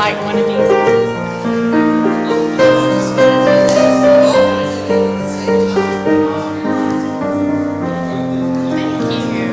light one of these? Thank you.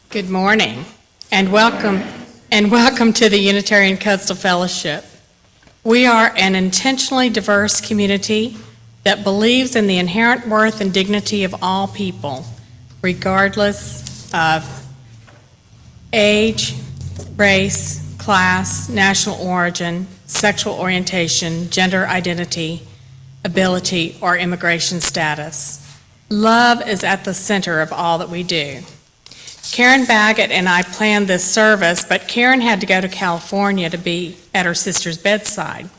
Good morning, and welcome to the Unitarian Coastal Fellowship. We are an intentionally diverse community that believes in the inherent worth and dignity of all people, regardless of age, race, class, national origin, sexual orientation, gender identity, ability, or immigration status. Love is at the center of all that we do. Karen Baggett and I planned this service, but Karen had to go to California to be at her sister's bedside.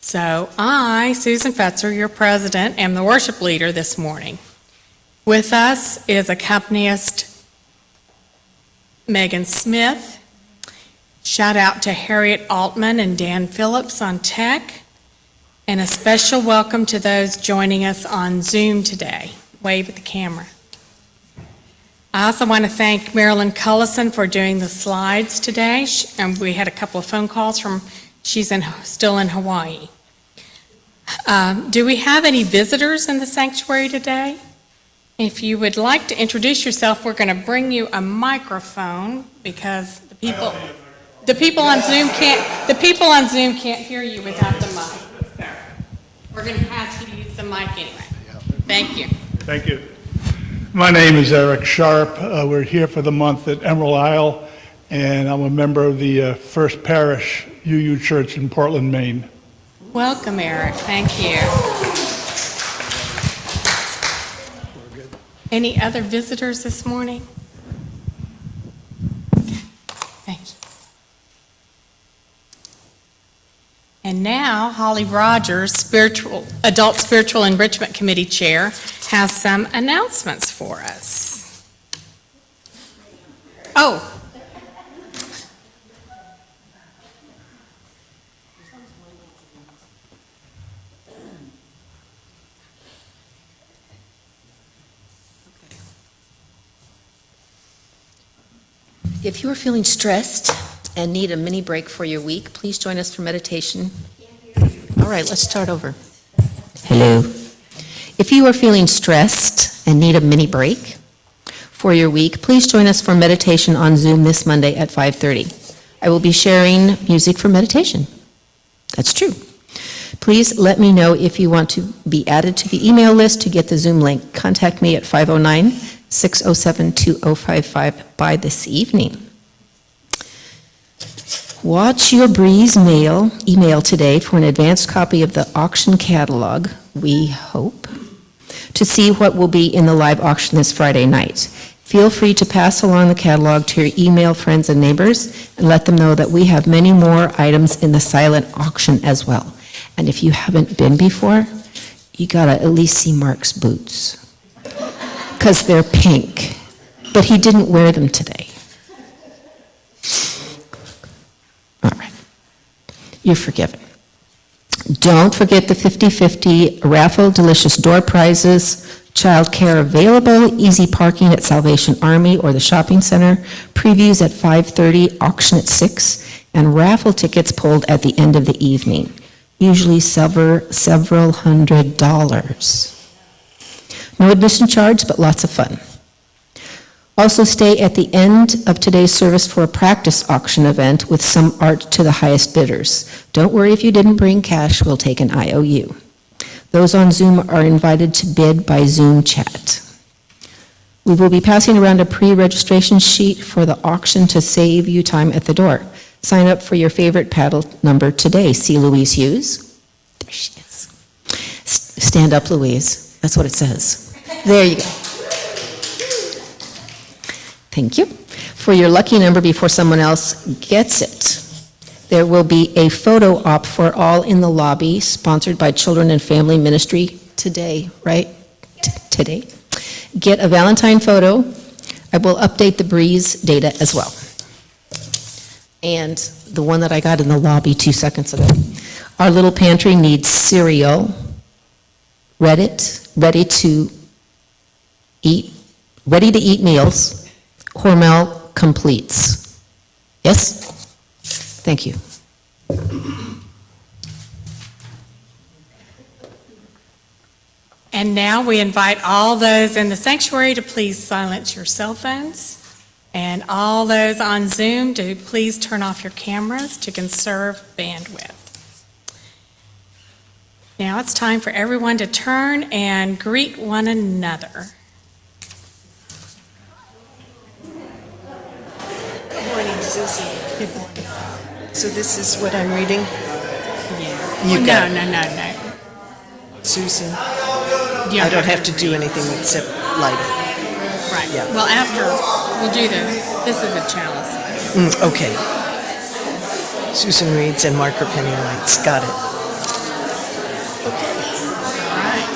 So I, Susan Fetzer, your president, am the worship leader this morning. With us is accompanist Megan Smith. Shout out to Harriet Altman and Dan Phillips on tech. And a special welcome to those joining us on Zoom today. Wave at the camera. I also want to thank Marilyn Cullison for doing the slides today. And we had a couple of phone calls she's still in Hawaii. Do we have any visitors in the sanctuary today? If you would like to introduce yourself, we're going to bring you a microphone because the people on Zoom can't hear you without the mic. So we're going to ask you to use the mic anyway. Thank you. Thank you. My name is Eric Sharp. We're here for the month at Emerald Isle, and I'm a member of the First Parish UU Church in Portland, Maine. Welcome, Eric. Thank you. Any other visitors this morning? Thank you. And now, Holly Rogers, Adult Spiritual Enrichment Committee Chair, has some announcements for us. Oh. If you are feeling stressed and need a mini break for your week, please join us for meditation. All right, let's start over. Hello. If you are feeling stressed and need a mini break for your week, please join us for meditation on Zoom this Monday at 5:30. I will be sharing music for meditation. That's true. Please let me know if you want to be added to the email list to get the Zoom link. Contact me at 509-607-2055 by this evening. Watch your Breeze email today for an advanced copy of the auction catalog, we hope, to see what will be in the live auction this Friday night. Feel free to pass along the catalog to your email friends and neighbors and let them know that we have many more items in the silent auction as well. And if you haven't been before, you gotta at least see Mark's boots, because they're pink, but he didn't wear them today. All right, you're forgiven. Don't forget the 50/50 raffle, delicious door prizes, childcare available, easy parking at Salvation Army or the shopping center, previews at 5:30, auction at 6, and raffle tickets pulled at the end of the evening, usually several $100s. No admission charge, but lots of fun. Also, stay at the end of today's service for a practice auction event with some art to the highest bidders. Don't worry if you didn't bring cash, we'll take an IOU. Those on Zoom are invited to bid by Zoom chat. We will be passing around a pre-registration sheet for the auction to save you time at the door. Sign up for your favorite paddle number today. See Louise Hughes? There she is. Stand up, Louise. That's what it says. There you go. Thank you. For your lucky number before someone else gets it, there will be a photo op for all in the lobby, sponsored by Children and Family Ministry today, right? Today. Get a Valentine photo. I will update the Breeze data as well. And the one that I got in the lobby 2 seconds ago. Our little pantry needs cereal, ready to eat meals, Hormel completes. Yes? Thank you. And now we invite all those in the sanctuary to please silence your cell phones, and all those on Zoom to please turn off your cameras to conserve bandwidth. Now it's time for everyone to turn and greet one another. Good morning, Susie. Good morning. So this is what I'm reading? Yeah. You got it. No. Susan, You I don't have to do anything except light it. Right. Yeah. Well, after, we'll do this is a chalice. Okay. Susan reads and Marker Penny lights. Got it. All right.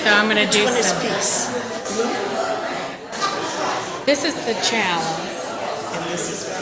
So I'm going to do Which one is some. peace? This is the chalice. And this is peace.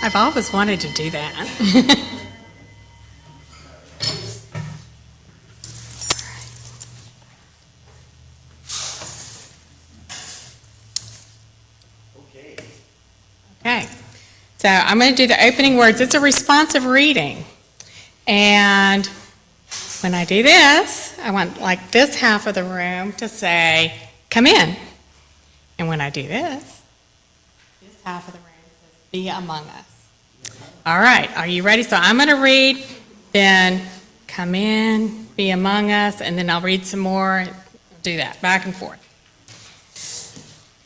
I've always wanted to do that. So I'm going to do the opening words. It's a responsive reading. And when I do this, I want like this half of the room to say, come in. And when I do this half of the room says, be among us. All right, are you ready? So I'm going to read, then come in, be among us, and then I'll read some more. Do that, back and forth.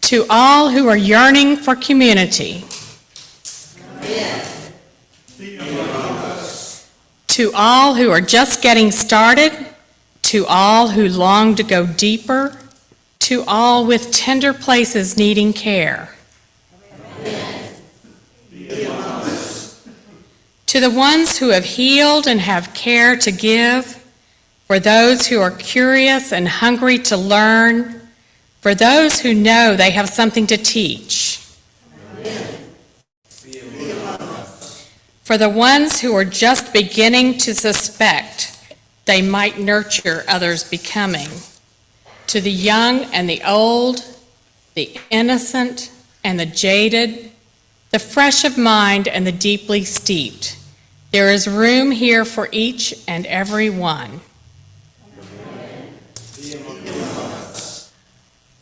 To all who are yearning for community. To all who are just getting started, to all who long to go deeper, to all with tender places needing care. To the ones who have healed and have care to give, for those who are curious and hungry to learn, for those who know they have something to teach. For the ones who are just beginning to suspect they might nurture others' becoming. To the young and the old, the innocent and the jaded, the fresh of mind and the deeply steeped. There is room here for each and every one.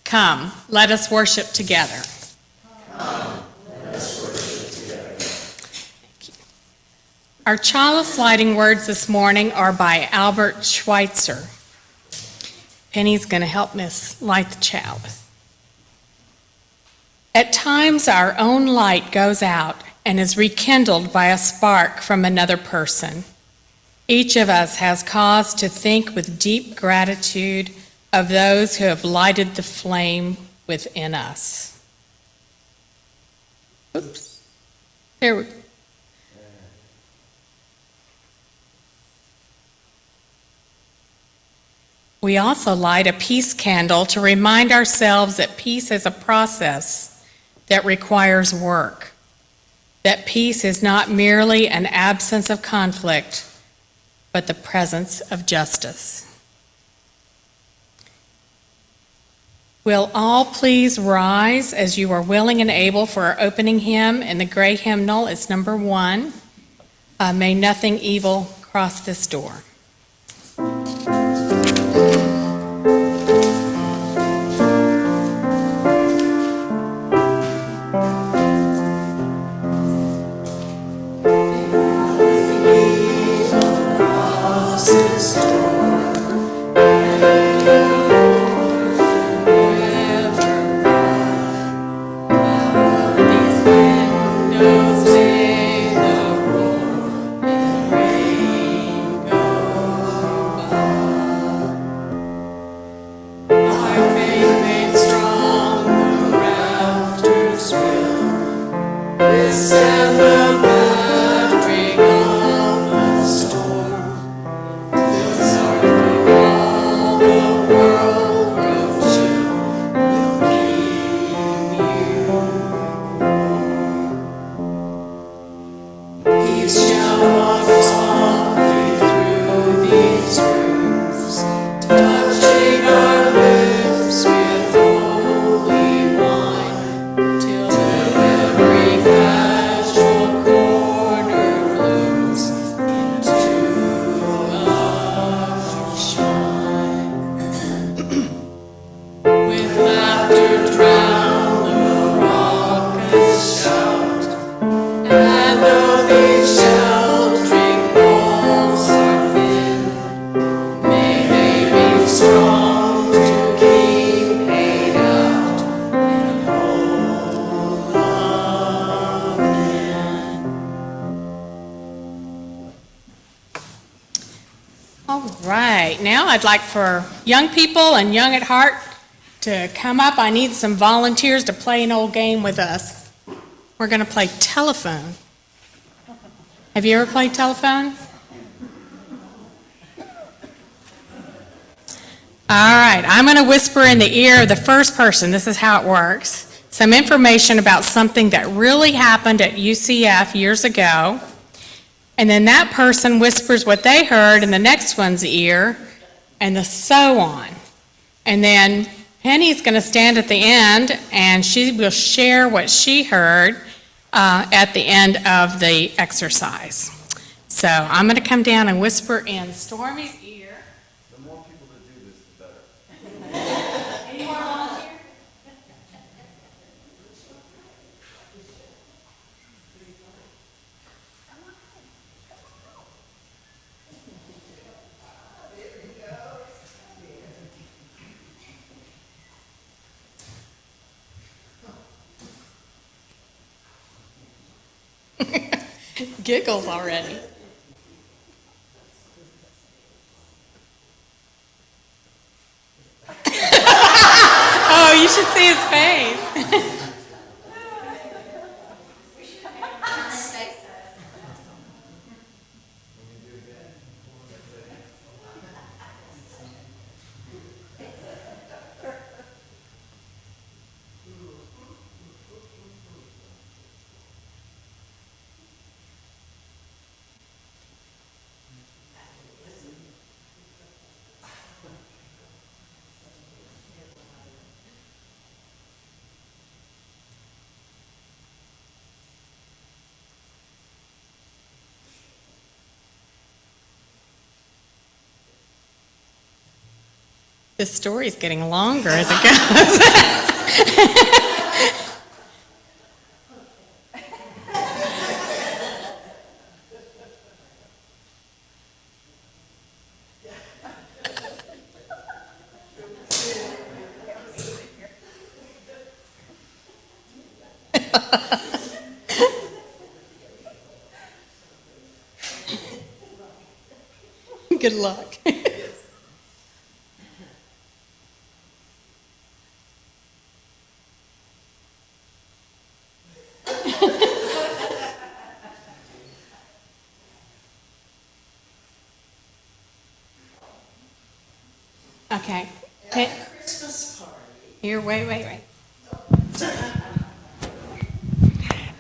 Come, let us worship together. Our chalice lighting words this morning are by Albert Schweitzer. Penny's going to help us light the chalice. At times, our own light goes out and is rekindled by a spark from another person. Each of us has cause to think with deep gratitude of those who have lighted the flame within us. Oops. There we go. We also light a peace candle to remind ourselves that peace is a process that requires work, that peace is not merely an absence of conflict, but the presence of justice. Will all please rise as you are willing and able for our opening hymn in the gray hymnal. It's number 1. May nothing evil cross this door. Now I'd like for young people and young at heart to come up. I need some volunteers to play an old game with us. We're going to play telephone. Have you ever played telephone? All right, I'm going to whisper in the ear of the first person. This is how it works. Some information about something that really happened at UCF years ago. And then that person whispers what they heard in the next one's ear, and so on. And then Penny's going to stand at the end, and she will share what she heard, at the end of the exercise. So I'm going to come down and whisper in Stormy's ear. The more people that do this, the better. Any more volunteers? Giggles already. Oh, you should see his face. This story is getting longer as it goes. Good luck. Okay. Christmas party. Here, wait.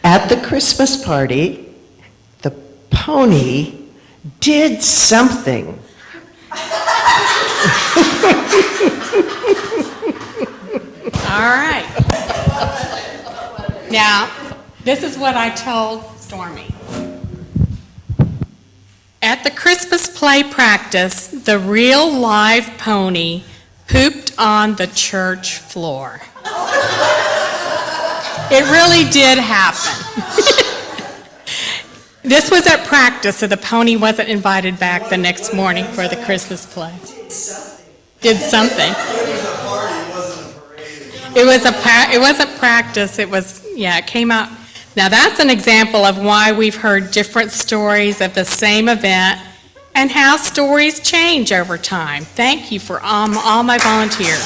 At the Christmas party, the pony did something. All right. Now, this is what I told Stormy. At the Christmas play practice, the real live pony pooped on the church floor. It really did happen. This was at practice, so the pony wasn't invited back the next morning for the Christmas play. Did something. It wasn't practice, it came out. Now that's an example of why we've heard different stories of the same event and how stories change over time. Thank you for all my volunteers.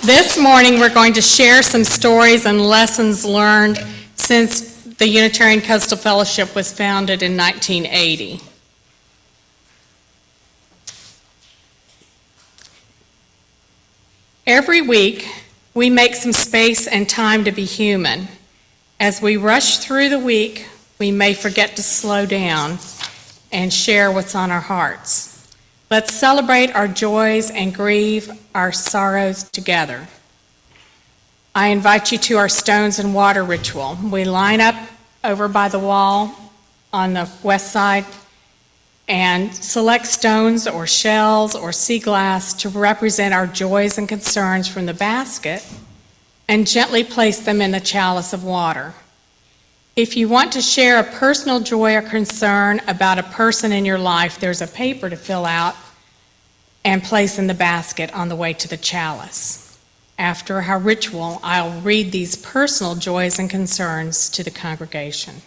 This morning we're going to share some stories and lessons learned since the Unitarian Coastal Fellowship was founded in 1980. Every week, we make some space and time to be human. As we rush through the week, we may forget to slow down and share what's on our hearts. Let's celebrate our joys and grieve our sorrows together. I invite you to our stones and water ritual. We line up over by the wall on the west side and select stones or shells or sea glass to represent our joys and concerns from the basket and gently place them in the chalice of water. If you want to share a personal joy or concern about a person in your life, there's a paper to fill out and place in the basket on the way to the chalice. After our ritual, I'll read these personal joys and concerns to the congregation.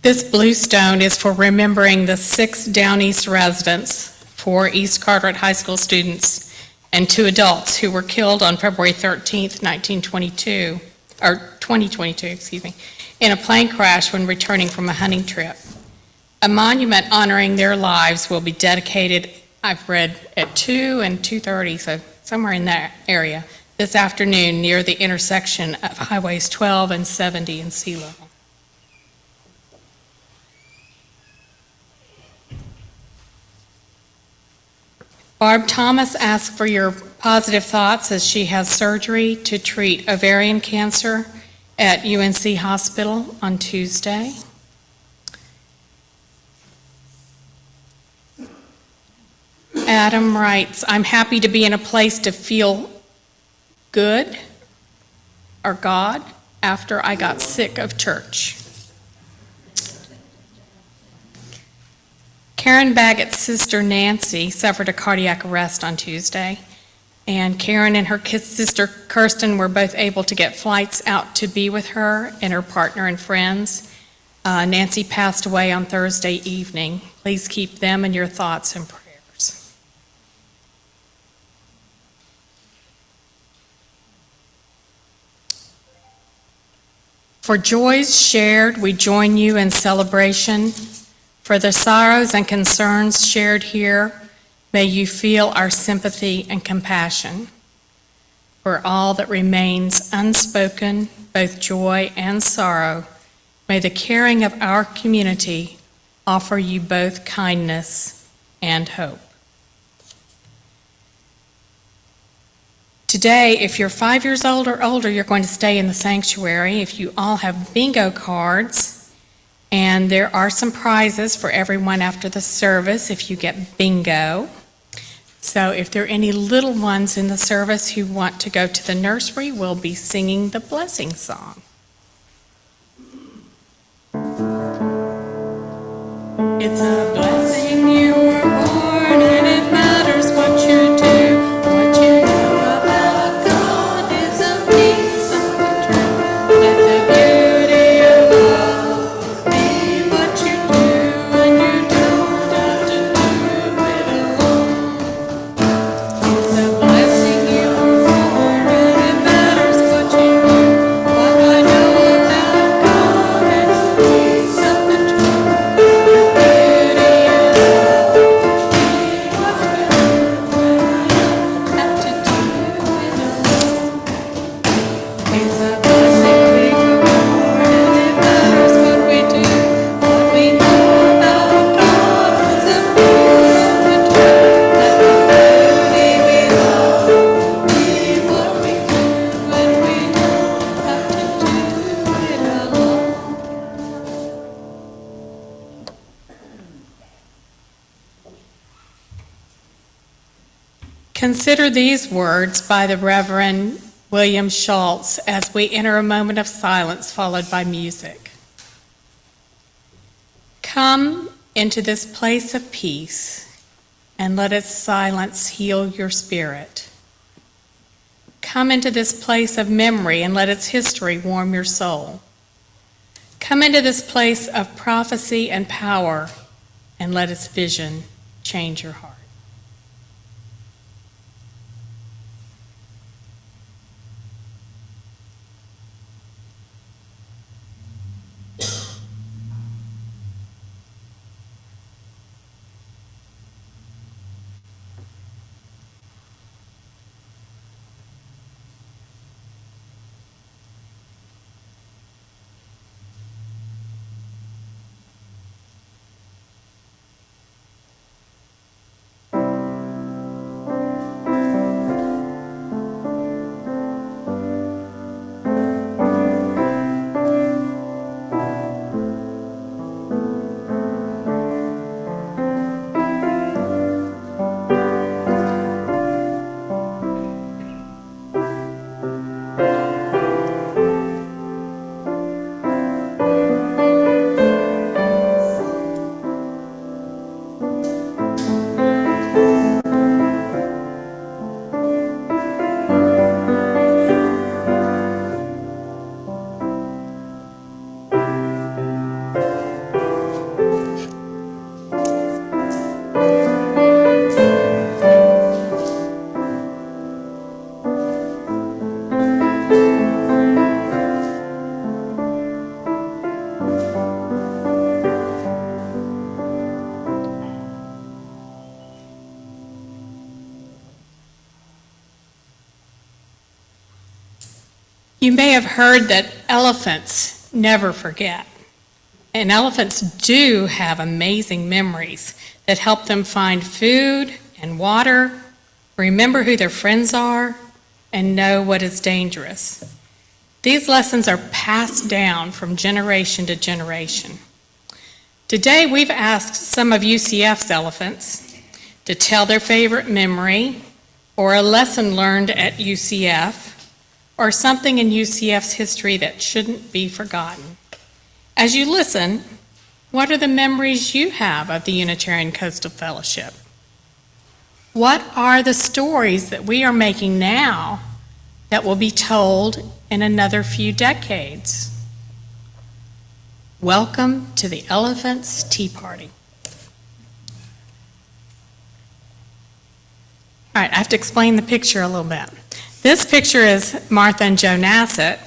This blue stone is for remembering the 6 Down East residents, 4 East Carteret High School students, and 2 adults who were killed on February 13th, 2022, in a plane crash when returning from a hunting trip. A monument honoring their lives will be dedicated, I've read, at 2 and 2:30, so somewhere in that area, this afternoon near the intersection of Highways 12 and 70 in sea level. Barb Thomas asked for your positive thoughts as she has surgery to treat ovarian cancer at UNC Hospital on Tuesday. Adam writes, I'm happy to be in a place to feel good or God after I got sick of church. Karen Baggett's sister Nancy suffered a cardiac arrest on Tuesday, and Karen and her sister Kirsten were both able to get flights out to be with her and her partner and friends. Nancy passed away on Thursday evening. Please keep them in your thoughts and prayers. For joys shared, we join you in celebration. For the sorrows and concerns shared here, may you feel our sympathy and compassion. For all that remains unspoken, both joy and sorrow, may the caring of our community offer you both kindness and hope. Today, if you're 5 years old or older, you're going to stay in the sanctuary. If you all have bingo cards, and there are some prizes for everyone after the service if you get bingo. So if there are any little ones in the service who want to go to the nursery, we'll be singing the blessing song. It's a blessing you were born, and it matters what you do. What you know about God is a piece of the truth. Let the beauty of love be what you do, and you don't have to do it alone. It's a blessing you were born, and it matters what you do. What I know about God is a piece of the truth. Consider these words by the Reverend William Schultz as we enter a moment of silence followed by music. Come into this place of peace and let its silence heal your spirit. Come into this place of memory and let its history warm your soul. Come into this place of prophecy and power and let its vision change your heart. You may have heard that elephants never forget. And elephants do have amazing memories that help them find food and water, remember who their friends are, and know what is dangerous. These lessons are passed down from generation to generation. Today, we've asked some of UCF's elephants to tell their favorite memory or a lesson learned at UCF or something in UCF's history that shouldn't be forgotten. As you listen, what are the memories you have of the Unitarian Coastal Fellowship? What are the stories that we are making now that will be told in another few decades? Welcome to the Elephants' Tea Party. All right, I have to explain the picture a little bit. This picture is Martha and Joe Nassett,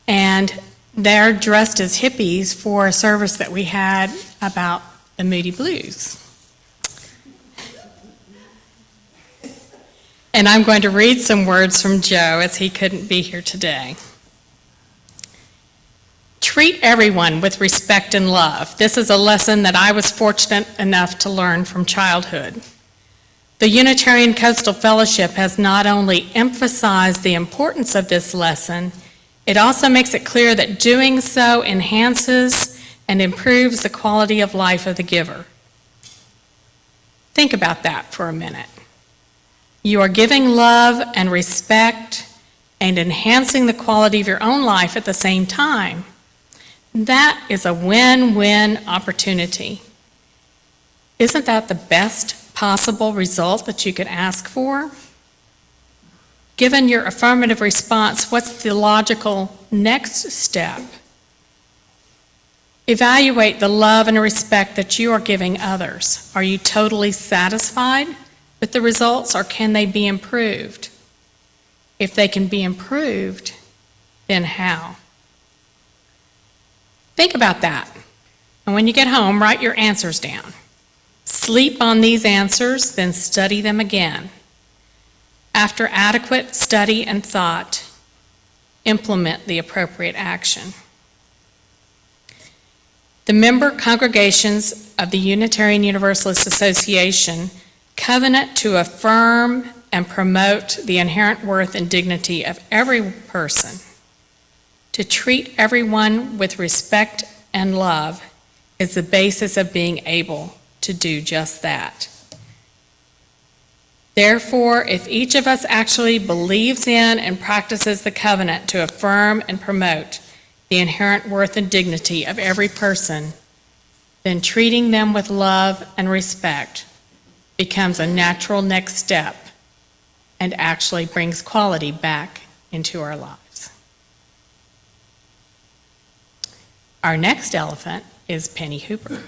and they're dressed as hippies for a service that we had about the Moody Blues. And I'm going to read some words from Joe as he couldn't be here today. Treat everyone with respect and love. This is a lesson that I was fortunate enough to learn from childhood. The Unitarian Coastal Fellowship has not only emphasized the importance of this lesson, it also makes it clear that doing so enhances and improves the quality of life of the giver. Think about that for a minute. You are giving love and respect and enhancing the quality of your own life at the same time. That is a win-win opportunity. Isn't that the best possible result that you could ask for? Given your affirmative response, what's the logical next step? Evaluate the love and respect that you are giving others. Are you totally satisfied with the results, or can they be improved? If they can be improved, then how? Think about that. And when you get home, write your answers down. Sleep on these answers, then study them again. After adequate study and thought, implement the appropriate action. The member congregations of the Unitarian Universalist Association covenant to affirm and promote the inherent worth and dignity of every person. To treat everyone with respect and love is the basis of being able to do just that. Therefore, if each of us actually believes in and practices the covenant to affirm and promote the inherent worth and dignity of every person, then treating them with love and respect becomes a natural next step and actually brings quality back into our lives. Our next elephant is Penny Hooper.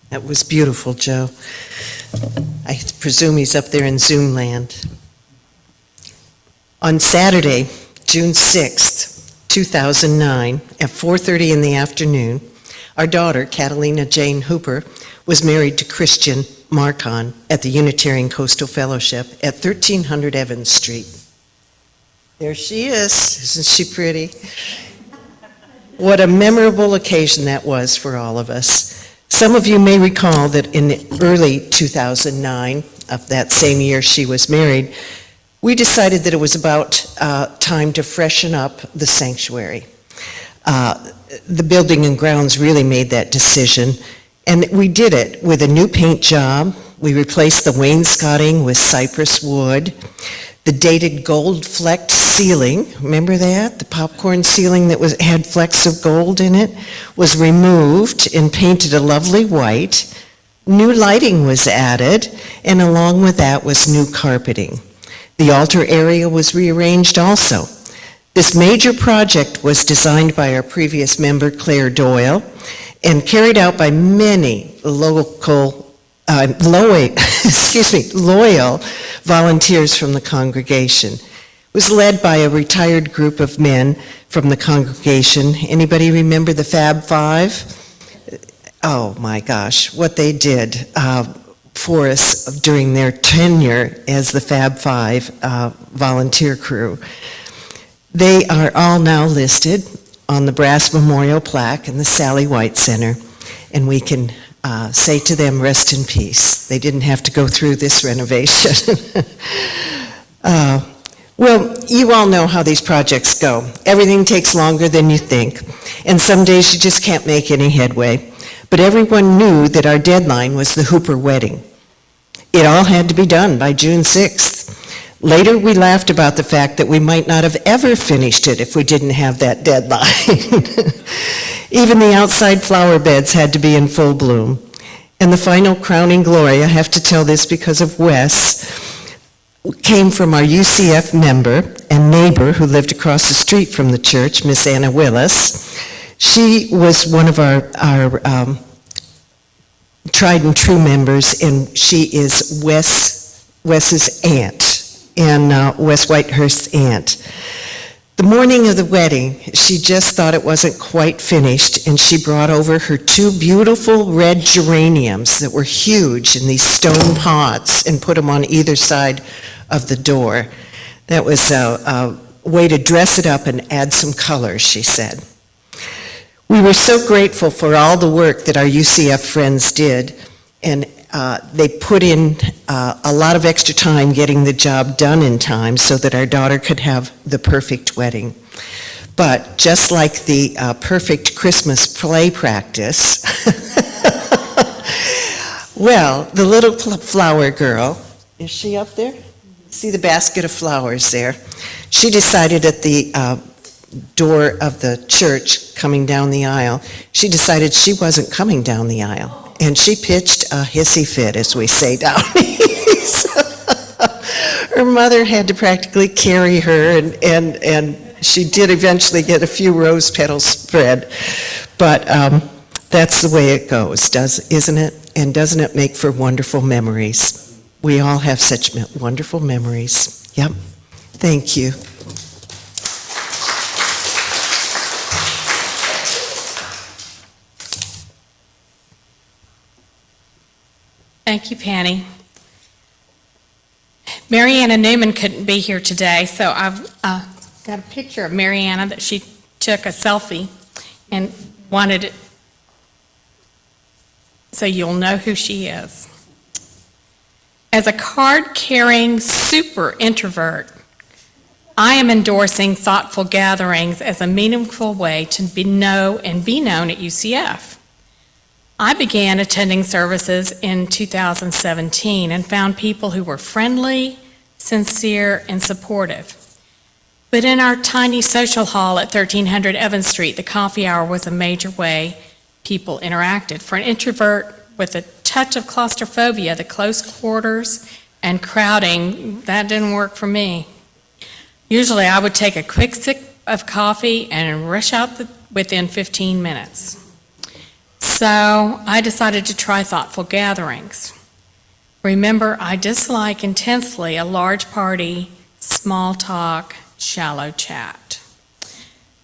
That was beautiful, Joe. I presume he's up there in Zoom land. On Saturday, June 6th, 2009, at 4:30 in the afternoon, our daughter, Catalina Jane Hooper, was married to Christian Marcon at the Unitarian Coastal Fellowship at 1300 Evans Street. There she is. Isn't she pretty? What a memorable occasion that was for all of us. Some of you may recall that in early 2009, of that same year she was married, we decided that it was about time to freshen up the sanctuary. The building and grounds really made that decision, and we did it with a new paint job. We replaced the wainscoting with cypress wood. The dated gold-flecked ceiling, remember that? The popcorn ceiling that had flecks of gold in it, was removed and painted a lovely white. New lighting was added, and along with that was new carpeting. The altar area was rearranged also. This major project was designed by our previous member, Claire Doyle, and carried out by many loyal volunteers from the congregation. It was led by a retired group of men from the congregation. Anybody remember the Fab Five? Oh my gosh, what they did for us during their tenure as the Fab Five volunteer crew. They are all now listed on the brass memorial plaque in the Sally White Center, and we can say to them, rest in peace. They didn't have to go through this renovation. Well, you all know how these projects go. Everything takes longer than you think, and some days you just can't make any headway. But everyone knew that our deadline was the Hooper wedding. It all had to be done by June 6th. Later, we laughed about the fact that we might not have ever finished it if we didn't have that deadline. Even the outside flower beds had to be in full bloom. And the final crowning glory, I have to tell this because of Wes, came from our UCF member and neighbor who lived across the street from the church, Miss Anna Willis. She was one of our tried and true members, and she is Wes's aunt, and Wes Whitehurst's aunt. The morning of the wedding, she just thought it wasn't quite finished, and she brought over her two beautiful red geraniums that were huge in these stone pots and put them on either side of the door. That was a way to dress it up and add some color, she said. We were so grateful for all the work that our UCF friends did, and they put in a lot of extra time getting the job done in time so that our daughter could have the perfect wedding. But just like the perfect Christmas play practice, well, the little flower girl, is she up there? See the basket of flowers there? She decided at the door of the church coming down the aisle, she decided she wasn't coming down the aisle. And she pitched a hissy fit, as we say down east. Her mother had to practically carry her, and she did eventually get a few rose petals spread. But that's the way it goes, isn't it? And doesn't it make for wonderful memories? We all have such wonderful memories. Yep. Thank you. Thank you, Penny. Mariana Newman couldn't be here today, so I've got a picture of Mariana that she took a selfie and wanted it so you'll know who she is. As a card-carrying super introvert, I am endorsing thoughtful gatherings as a meaningful way to be known at UCF. I began attending services in 2017 and found people who were friendly, sincere, and supportive. But in our tiny social hall at 1300 Evans Street, the coffee hour was a major way people interacted. For an introvert with a touch of claustrophobia, the close quarters and crowding, that didn't work for me. Usually I would take a quick sip of coffee and rush out within 15 minutes. So I decided to try thoughtful gatherings. Remember, I dislike intensely a large party, small talk, shallow chat.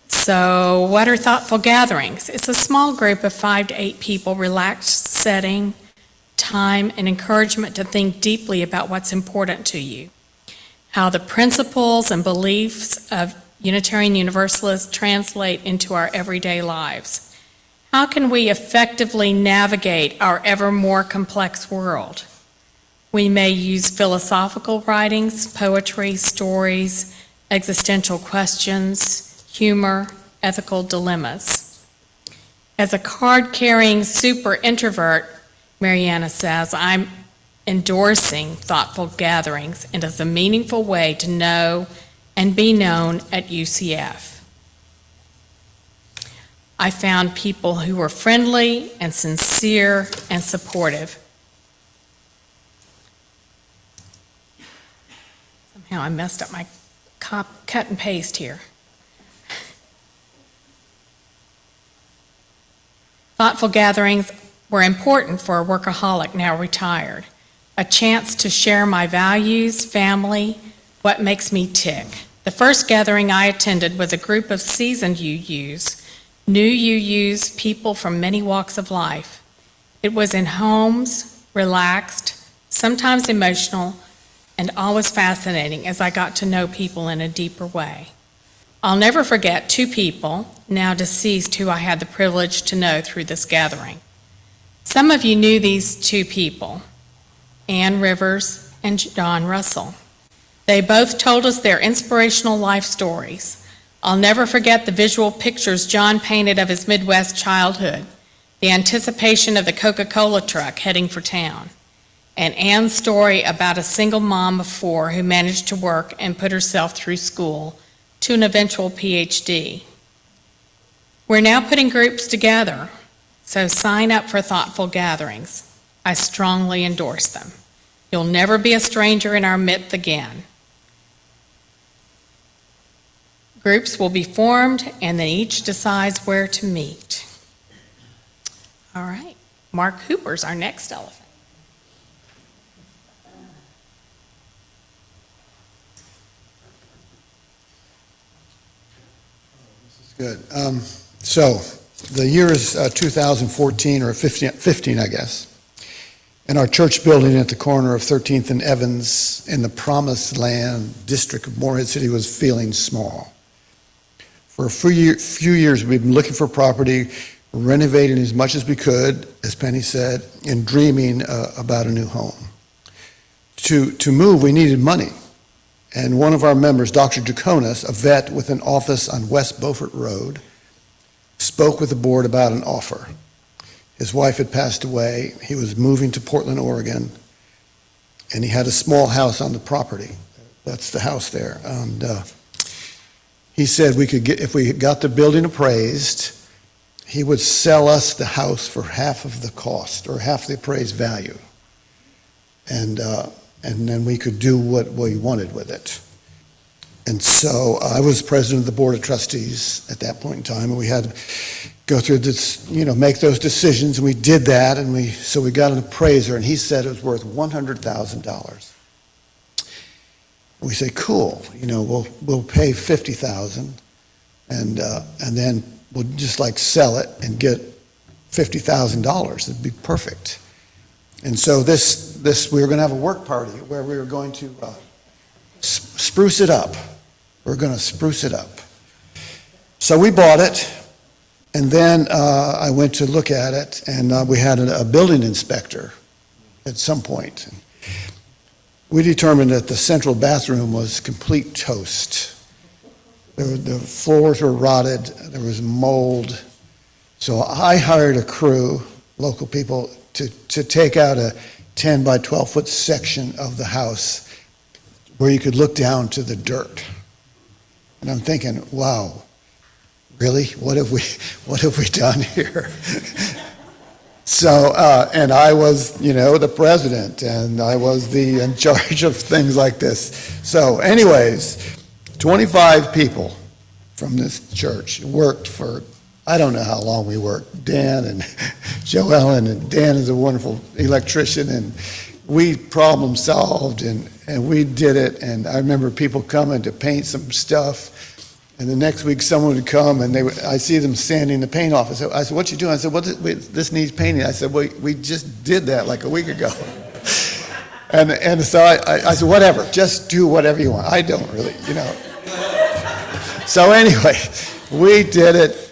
So what are thoughtful gatherings? It's a small group of 5 to 8 people, relaxed setting, time, and encouragement to think deeply about what's important to you, how the principles and beliefs of Unitarian Universalists translate into our everyday lives. How can we effectively navigate our ever more complex world? We may use philosophical writings, poetry, stories, existential questions, humor, ethical dilemmas. As a card-carrying super introvert, Mariana says, I'm endorsing thoughtful gatherings and as a meaningful way to know and be known at UCF. I found people who were friendly and sincere and supportive. Somehow I messed up my cut and paste here. Thoughtful gatherings were important for a workaholic now retired. A chance to share my values, family, what makes me tick. The first gathering I attended was a group of seasoned UUs, new UUs, people from many walks of life. It was in homes, relaxed, sometimes emotional, and always fascinating as I got to know people in a deeper way. I'll never forget two people, now deceased, who I had the privilege to know through this gathering. Some of you knew these two people, Ann Rivers and John Russell. They both told us their inspirational life stories. I'll never forget the visual pictures John painted of his Midwest childhood, the anticipation of the Coca-Cola truck heading for town, and Ann's story about a single mom of 4 who managed to work and put herself through school to an eventual PhD. We're now putting groups together, so sign up for thoughtful gatherings. I strongly endorse them. You'll never be a stranger in our midst again. Groups will be formed, and then each decides where to meet. All right, Mark Hooper's our next elephant. Good. So the year is 2014 or 15, I guess. And our church building at the corner of 13th and Evans in the Promised Land district of Morehead City was feeling small. For a few years, we've been looking for property, renovating as much as we could, as Penny said, and dreaming about a new home. To move, we needed money. And one of our members, Dr. Jaconis, a vet with an office on West Beaufort Road, spoke with the board about an offer. His wife had passed away. He was moving to Portland, Oregon, and he had a small house on the property. That's the house there. And he said if we got the building appraised, he would sell us the house for half of the cost or half the appraised value. And then we could do what we wanted with it. And so I was president of the board of trustees at that point in time, and we had to go through this, make those decisions, and we did that, and so we got an appraiser, and he said it was worth $100,000. We say, cool, we'll pay $50,000, and then we'll just sell it and get $50,000. It'd be perfect. And so we were going to have a work party where we were going to spruce it up. We're going to spruce it up. So we bought it, and then I went to look at it, and we had a building inspector at some point. We determined that the central bathroom was complete toast. The floors were rotted, there was mold. So I hired a crew, local people, to take out a 10 by 12 foot section of the house where you could look down to the dirt. And I'm thinking, wow, really? What have we done here? So, and I was, the president, and I was in charge of things like this. So anyways, 25 people from this church worked for, I don't know how long we worked. Dan and Joellen, and Dan is a wonderful electrician, and we problem solved, and we did it. And I remember people coming to paint some stuff, and the next week someone would come, and I see them sanding the paint off. I said, what you doing? I said, this needs painting. I said, we just did that like a week ago. and so I said, whatever, just do whatever you want. I don't really, So anyway, we did it.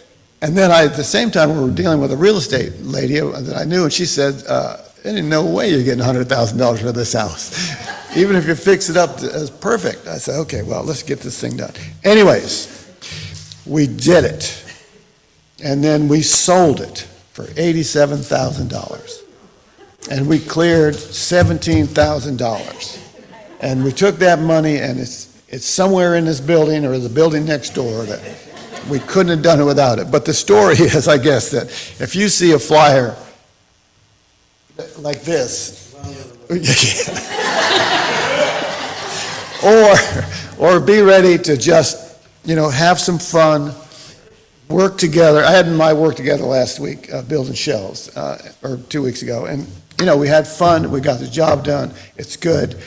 And then at the same time, we were dealing with a real estate lady that I knew, and she said, "There ain't no way you're getting $100,000 for this house, even if you fix it up as perfect." I said, "Okay, well, let's get this thing done." Anyways, we did it, and then we sold it for $87,000, and we cleared $17,000, and we took that money, and it's somewhere in this building or the building next door that. We couldn't have done it without it. But the story is, I guess, that if you see a flyer like this, or be ready to just, have some fun, work together. I had my work together last week, building shelves, or 2 weeks ago. And, we had fun. We got the job done. It's good.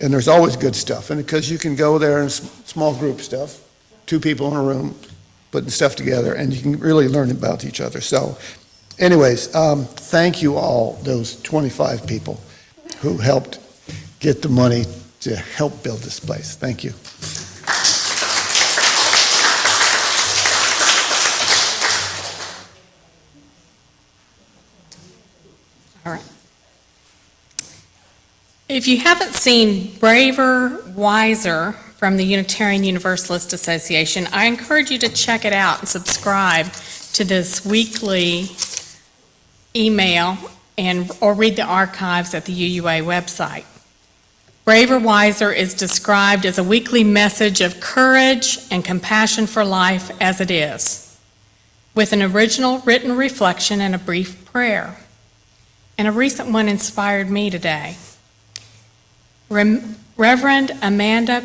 And there's always good stuff. And because you can go there in small group stuff, 2 people in a room, putting stuff together, and you can really learn about each other. So anyways, thank you all, those 25 people. who helped get the money to help build this place. Thank you. All right. If you haven't seen Braver, Wiser from the Unitarian Universalist Association, I encourage you to check it out and subscribe to this weekly email or read the archives at the UUA website. Braver, Wiser is described as a weekly message of courage and compassion for life as it is, with an original written reflection and a brief prayer. And a recent one inspired me today. Reverend Amanda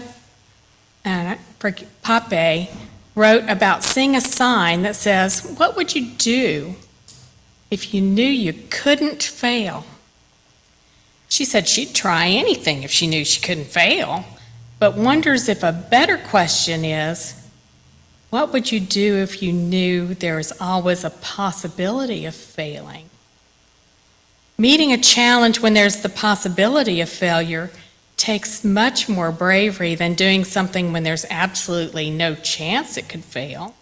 Pape wrote about seeing a sign that says, "What would you do if you knew you couldn't fail?" She said she'd try anything if she knew she couldn't fail, but wonders if a better question is, what would you do if you knew there is always a possibility of failing? Meeting a challenge when there's the possibility of failure takes much more bravery than doing something when there's absolutely no chance it could fail.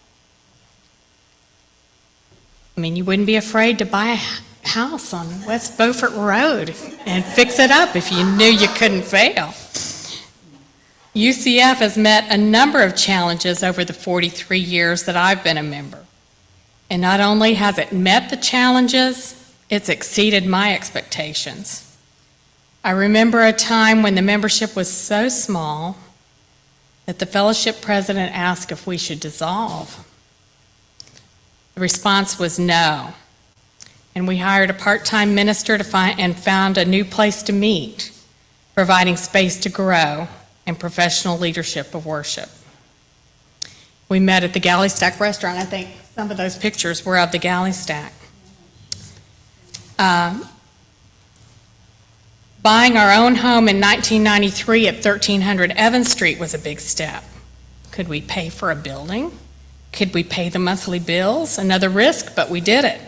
I mean, you wouldn't be afraid to buy a house on West Beaufort Road and fix it up if you knew you couldn't fail. UCF has met a number of challenges over the 43 years that I've been a member. And not only has it met the challenges, it's exceeded my expectations. I remember a time when the membership was so small that the fellowship president asked if we should dissolve. The response was no, and we hired a part-time minister and found a new place to meet, providing space to grow and professional leadership of worship. We met at the Galley Stack restaurant. I think some of those pictures were of the Galley Stack. Buying our own home in 1993 at 1300 Evans Street was a big step. Could we pay for a building? Could we pay the monthly bills? Another risk, but we did it.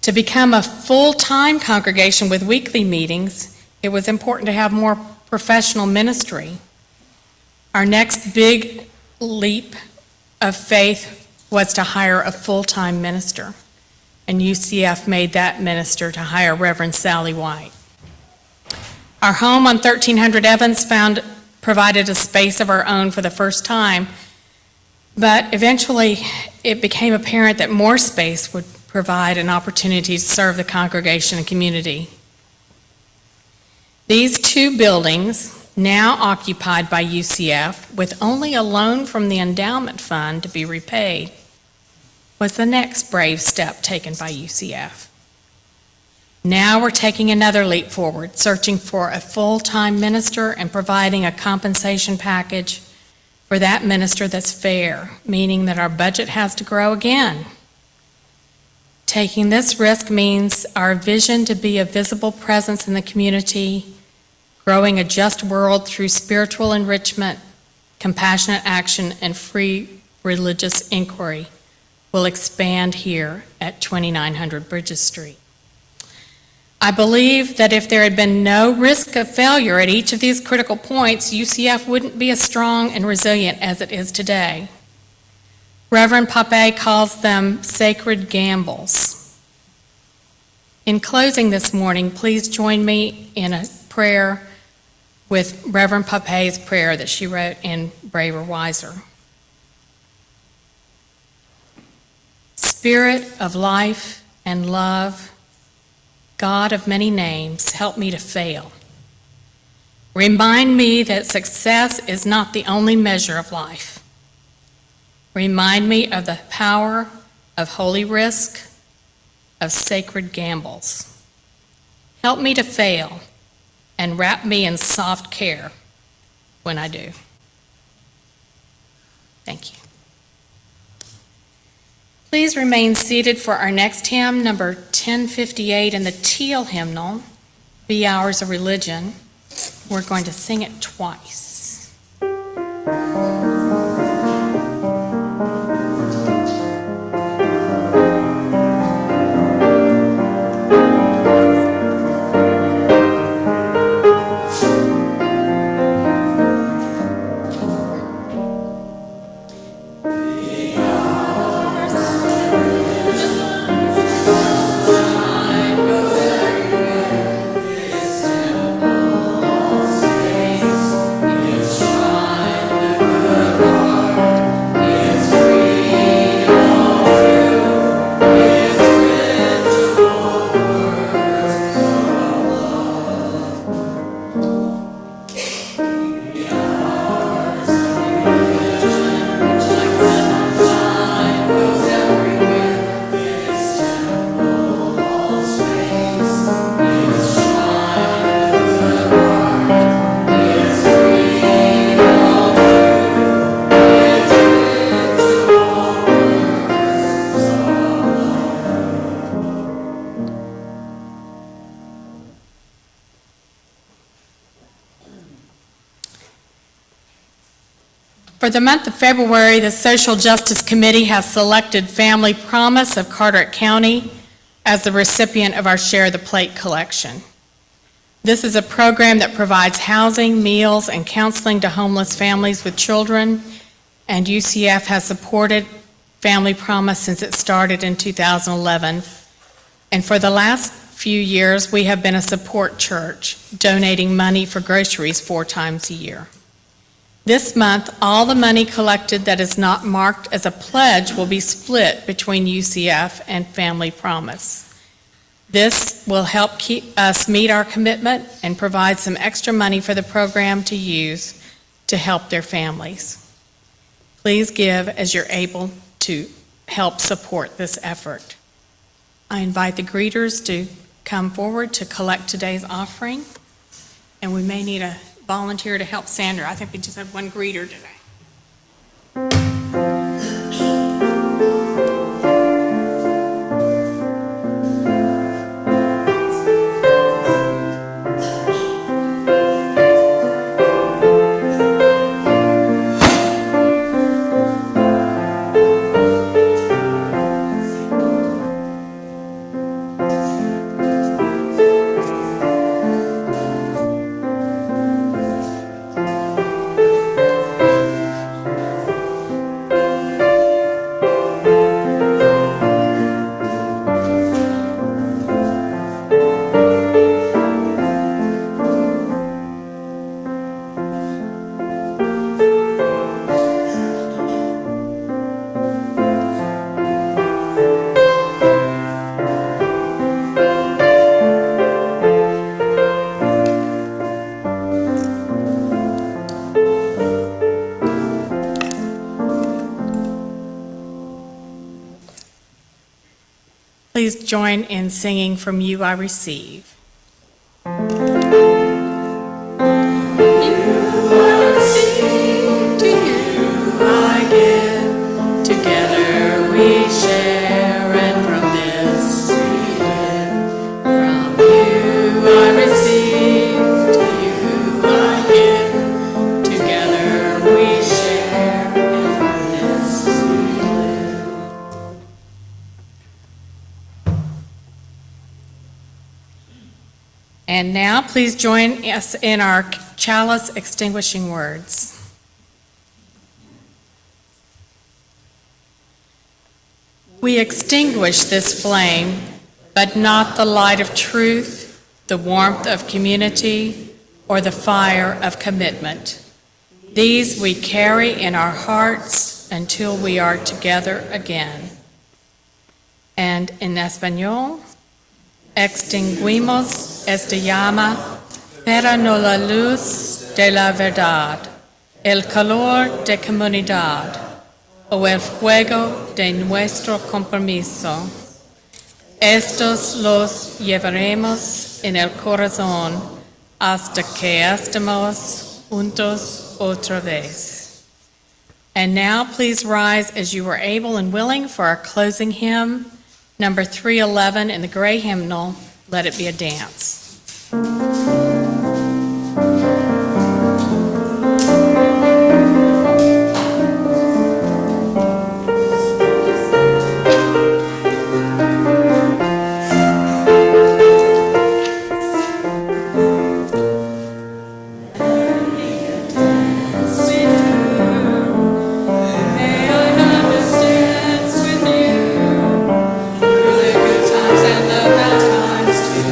To become a full-time congregation with weekly meetings, it was important to have more professional ministry. Our next big leap of faith was to hire a full-time minister, and UCF made that minister to hire Reverend Sally White. Our home on 1300 Evans provided a space of our own for the first time, but eventually it became apparent that more space would provide an opportunity to serve the congregation and community. These two buildings, now occupied by UCF, with only a loan from the endowment fund to be repaid, was the next brave step taken by UCF. Now we're taking another leap forward, searching for a full-time minister and providing a compensation package for that minister that's fair, meaning that our budget has to grow again. Taking this risk means our vision to be a visible presence in the community, growing a just world through spiritual enrichment, compassionate action, and free religious inquiry will expand here at 2900 Bridges Street. I believe that if there had been no risk of failure at each of these critical points, UCF wouldn't be as strong and resilient as it is today. Reverend Pape calls them sacred gambles. In closing this morning, please join me in a prayer with Reverend Pape's prayer that she wrote in Braver, Wiser. Spirit of life and love, God of many names, help me to fail. Remind me that success is not the only measure of life. Remind me of the power of holy risk, of sacred gambles. Help me to fail and wrap me in soft care when I do. Thank you. Please remain seated for our next hymn, number 1058 in the teal hymnal, Be Ours a Religion. We're going to sing it twice. For the month of February, the Social Justice Committee has selected Family Promise of Carteret County as the recipient of our Share the Plate collection. This is a program that provides housing, meals, and counseling to homeless families with children, and UCF has supported Family Promise since it started in 2011. And for the last few years, we have been a support church, donating money for groceries 4 times a year. This month, all the money collected that is not marked as a pledge will be split between UCF and Family Promise. This will help keep us meet our commitment and provide some extra money for the program to use to help their families. Please give as you're able to help support this effort. I invite the greeters to come forward to collect today's offering, and we may need a volunteer to help Sandra. I think we just have one greeter today. Please join in singing From You I Receive. And now, please join us in our chalice extinguishing words. We extinguish this flame, but not the light of truth, the warmth of community, or the fire of commitment. These we carry in our hearts until we are together again. And in Espanol, extinguimos esta llama, pero no la luz de la verdad, el calor de comunidad, o el fuego de nuestro compromiso. Estos los llevaremos en el corazón hasta que estemos juntos otra vez. And now please rise as you are able and willing for our closing hymn, number 311 in the gray hymnal, Let It Be a Dance. Times and the bad times too.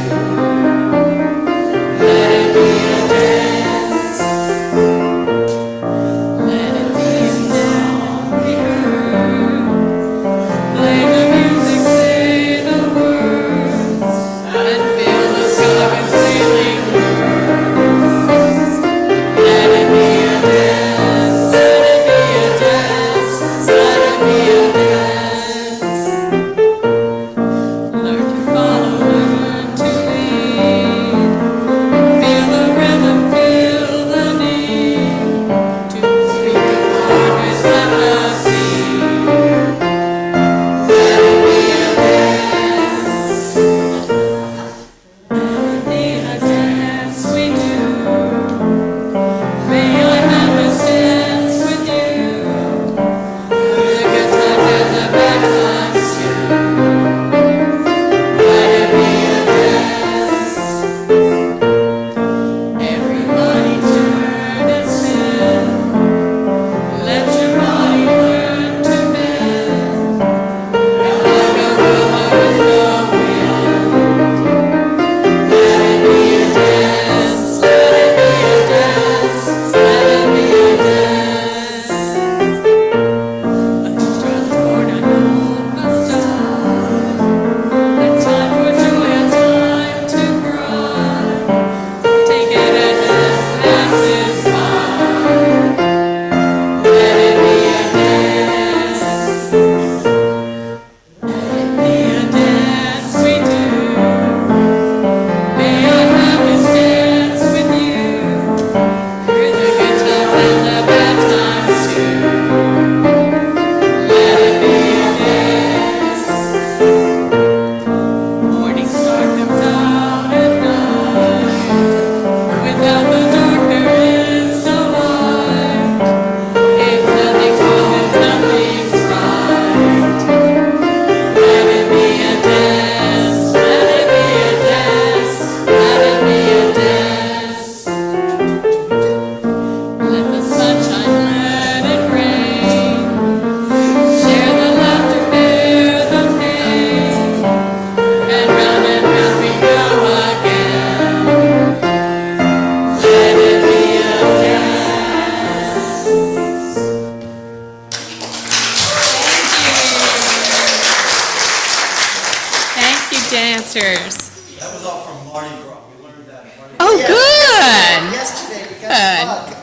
sisters. That was all from Mardi Gras. We learned that. Oh, good. Yesterday, we got a bug.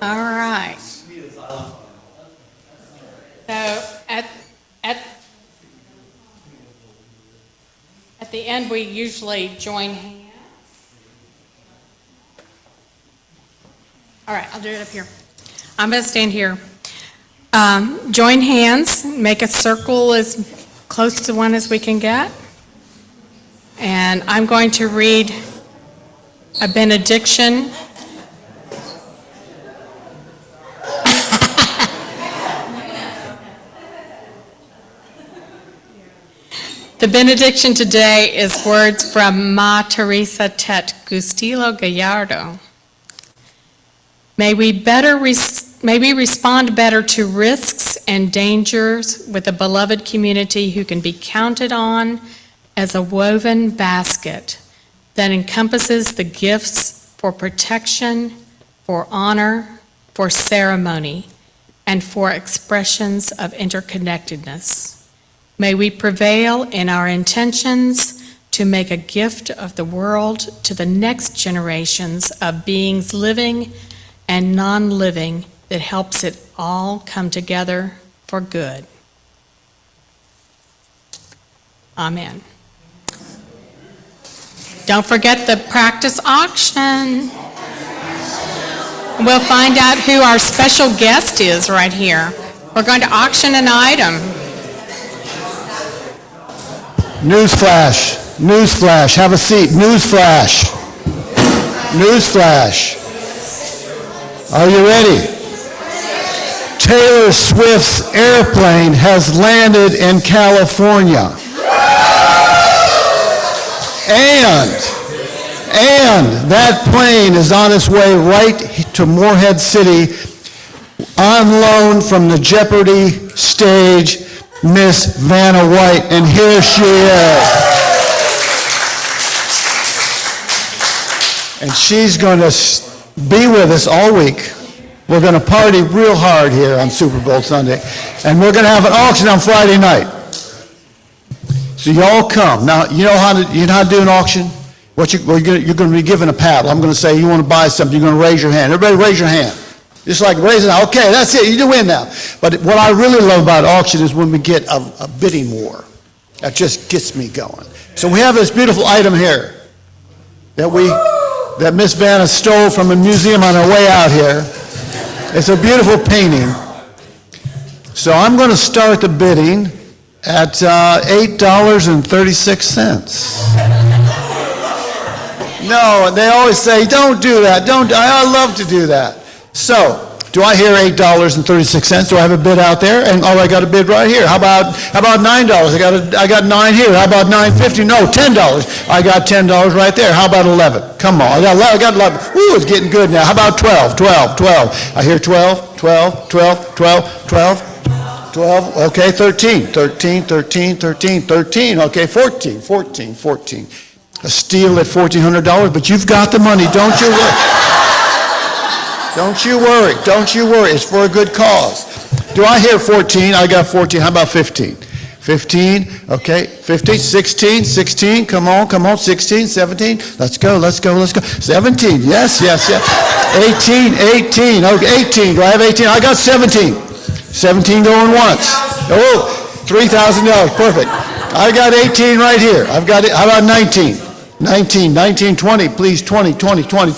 All right. So at the end, we usually join hands. All right, I'll do it up here. I'm going to stand here. Join hands, make a circle as close to one as we can get. And I'm going to read a benediction. The benediction today is words from Ma Teresa Tet Gustilo Gallardo. May we respond better to risks and dangers with a beloved community who can be counted on as a woven basket that encompasses the gifts for protection, for honor, for ceremony, and for expressions of interconnectedness. May we prevail in our intentions to make a gift of the world to the next generations of beings living and non-living that helps it all come together for good. Amen. Don't forget the practice auction. We'll find out who our special guest is right here. We're going to auction an item. Newsflash, newsflash, have a seat, newsflash. Newsflash. Are you ready? Taylor Swift's airplane has landed in California. And that plane is on its way right to Morehead City on loan from the Jeopardy stage, Miss Vanna White, and here she is. And she's going to be with us all week. We're going to party real hard here on Super Bowl Sunday, and we're going to have an auction on Friday night. So y'all come. Now, you know how to do an auction? You're going to be given a paddle. I'm going to say you want to buy something, you're going to raise your hand. Everybody raise your hand. Just like raise it. Okay, that's it. You do win now. But what I really love about auction is when we get a bidding war. That just gets me going. So we have this beautiful item here that Miss Vanna stole from a museum on her way out here. It's a beautiful painting. So I'm going to start the bidding at $8.36. No, they always say, don't do that. I love to do that. So, do I hear $8.36? Do I have a bid out there? And I got a bid right here. How about $9? I got 9 here. How about $9.50? No, $10. I got $10 right there. How about 11? Come on, I got 11. Ooh, it's getting good now. How about 12? 12. I hear 12. 12. Okay, 13. Okay, 14. A steal at $1,400, but you've got the money. Don't you worry. Don't you worry. It's for a good cause. Do I hear 14? I got 14. How about 15? 15, okay, 15, 16, come on, 16, 17, let's go. 17, yes. 18, okay, 18, do I have 18? I got 17. 17 going once. Oh, $3,000, perfect. I got 18 right here. I've got it. How about 19? 19, 20, please, 20, 21, 22,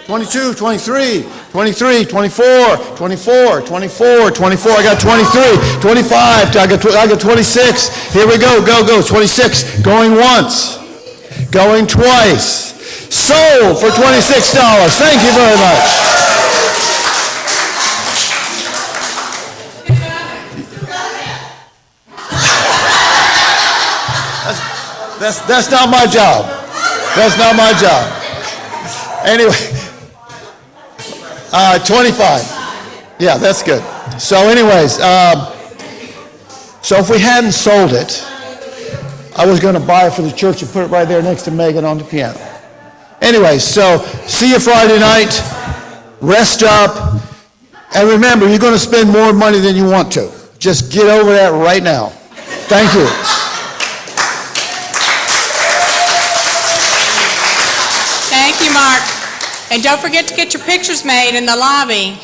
23, 24. I got 23, 25. I got 26. Here we go. 26. Going once. Going twice. Sold for $26. Thank you very much. That's not my job. Anyway, 25. Yeah, that's good. So anyways, so if we hadn't sold it, I was going to buy it for the church and put it right there next to Megan on the piano. Anyway, so see you Friday night. Rest up. And remember, you're going to spend more money than you want to. Just get over that right now. Thank you. Thank you, Mark. And don't forget to get your pictures made in the lobby.